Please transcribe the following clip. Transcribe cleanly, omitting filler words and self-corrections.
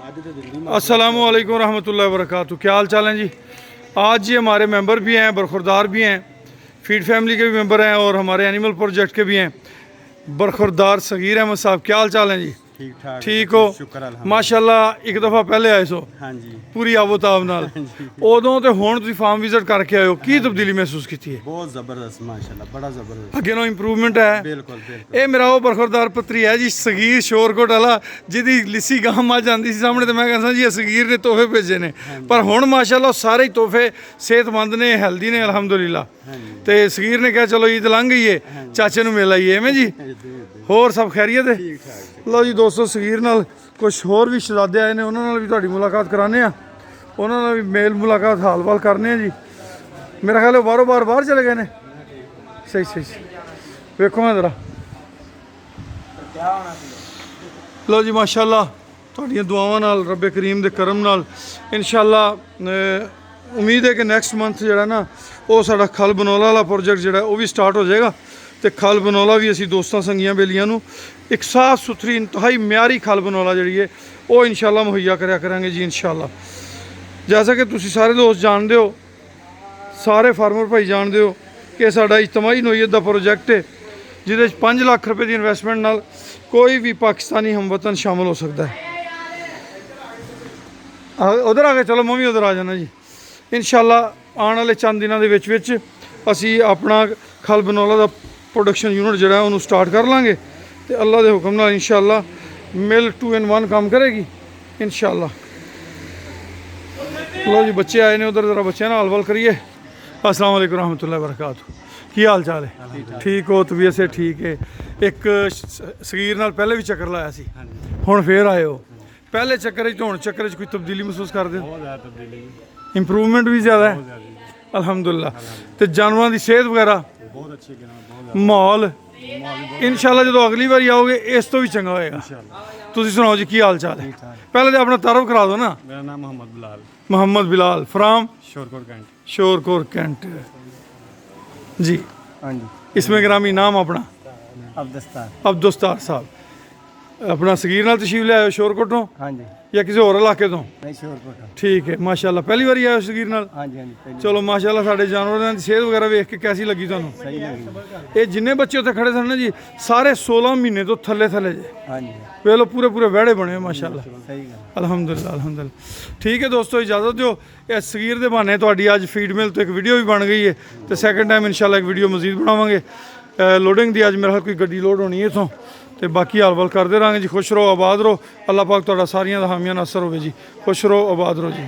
अस्सलामु अलैकुम रहमतुल्लाहि व बरकातुहू। क्या हाल चाल हैं जी। आज ये हमारे मेंबर भी हैं, बरखुरदार भी हैं, फीड फैमिली के भी मेंबर हैं और हमारे एनिमल प्रोजेक्ट के भी हैं। बरखुरदार सगीर अहमद साहब, क्या हाल चाल हैं जी। ठीक ठाक, ठीक हो माशाल्लाह। एक दफ़ा पहले आए सो हाँ जी, पूरी आबोताब नाल, उदों ते हुण तुसीं फार्म विजिट करके आए हो, की तब्दीली महसूस की है? बहुत जबरदस्त माशाल्लाह, बड़ा जबरदस्त, अगे नो इंप्रूवमेंट है। बिल्कुल बिल्कुल। ये मेरा वो बरखुरदार पत्री है जी, सगीर शोरकोट वाला, जिहदी लिस्सी गां मझ आंदी सी सामने, तो मैं कहता जी सगीर ने तोहफे भेजे ने, पर हुण माशाल्लाह सारे ही तोहफे सेहतमंद ने, हेल्दी ने अल्हम्दुलिल्लाह। तो सगीर ने कहा चलो ईद लंघ गई है, चाचे नूं मिल आईए एवें जी। होर सब खैरियत है? लो जी दोस्तों, सगीर नाल कुछ होर भी शहजादे आए ने, उन्हां नाल भी तुहाडी मुलाकात कराने आ, उन्हां नाल भी मेल मुलाकात हाल वाल करने जी। मेरा ख्याल है बारों बार चले गए ने। सही सही सही, वेखो मैं जरा। लो जी माशाल्लाह, तुहाडीआं दुआवां नाल, रब्बे करीम दे करम नाल इंशाअल्लाह उम्मीद है कि नैक्सट मंथ जिहड़ा ना वो साडा खल बनौला वाला प्रोजेक्ट जिहड़ा वो भी स्टार्ट हो जाएगा। तो खल बनौला भी असीं दोस्तां संगियां बेलियां नूं एक साफ सुथरी इंतहाई म्यारी खल बनौला जिहड़ी है वो इंशाअल्लाह मुहैया करया करांगे जी इंशाअल्लाह। जैसा कि तुसीं सारे दोस्त जानदे हो, सारे फार्मर भाई जानदे हो कि साडा इज्तमाही नोयत दा प्रोजेक्ट है, जिहदे 5 लाख रुपए की इन्वेस्टमेंट नाल कोई भी पाकिस्तानी हमवतन शामिल हो सकता है। उधर आ गए, चलो मैं भी उधर आ जाना जी। इंशाअल्लाह आने वाले चंद दिनों के विच असी अपना खल बनौला का प्रोडक्शन यूनिट जोड़ा उन्होंने स्टार्ट कर लाँगे, तो अल्लाह के हुक्म नाल इंशाअल्लाह मिल 2 in 1 काम करेगी इंशाअल्लाह। लो जी बच्चे आए ने उधर, ज़रा बच्चे ना हल वल करिए। अस्सलाम वालेकुम रहमतुल्लाहि व बरकातुहू। की हाल चाल है? ठीक हो? तबीयत से ठीक है? एक सगीर नाल पहले भी चक्कर लाया सी, हुण फिर आए हो। पहले चक्कर तो हुण चक्कर कोई तब्दीली महसूस करदे हो? इंप्रूवमेंट भी ज़्यादा है अल्हम्दुलिल्लाह। तो जानवरों की सेहत वगैरह माहौल इंशाअल्लाह जो अगली बार आओगे इस तो भी चंगा होएगा। तुसीं सुनाओ जी, की हाल चाल है? पहले तो अपना तारुफ करा दो ना। मेरा नाम Mohammad Bilal, Mohammad Bilal from Shorkot Cantt. Shorkot Cantt ji. हाँ जी, इसमें ग्रामी नाम अपना अब्दुस्तार साहब। अपना सगीर नाल तशरीफ ले आए शोरकोटों हाँ जी, या किसी होर इलाके तो? नहीं शोरकोट। ठीक है माशाल्लाह, पहली बार आए सगीर नाल? हाँ जी हाँ जी, चलो माशाल्लाह, साढ़े जानवरों की सेहत वगैरह वेख के कैसी लगी तुहानूं? सही लगी। ये जिन्ने बच्चे उत्थे खड़े सन ना जी, सारे 16 महीने तो थले थले जे, हाँ जी, वे लो पूरे पूरे वहड़े बने माशाल्लाह। सही गल। अल्हम्दुलिल्लाह अल्हम्दुलिल्लाह। ठीक है दोस्तों, इजाज़त दो। इस सगीर के बहाने तुहाडी अज फीड मिल तो एक वीडियो भी बन गई है, तो सैकेंड टाइम इंशाल्लाह एक वीडियो मजीद बनावांगे। लोडिंग की अज मेरे ख्याल कोई गड्डी लोड होनी है इथों, तो बाकी हाल वाल करते रहेंगे जी। खुश रहो, आबाद रहो, अल्लाह पाक तुहाडा सारियां दा हामिया नासर होवे जी। खुश रहो, आबाद रहो जी।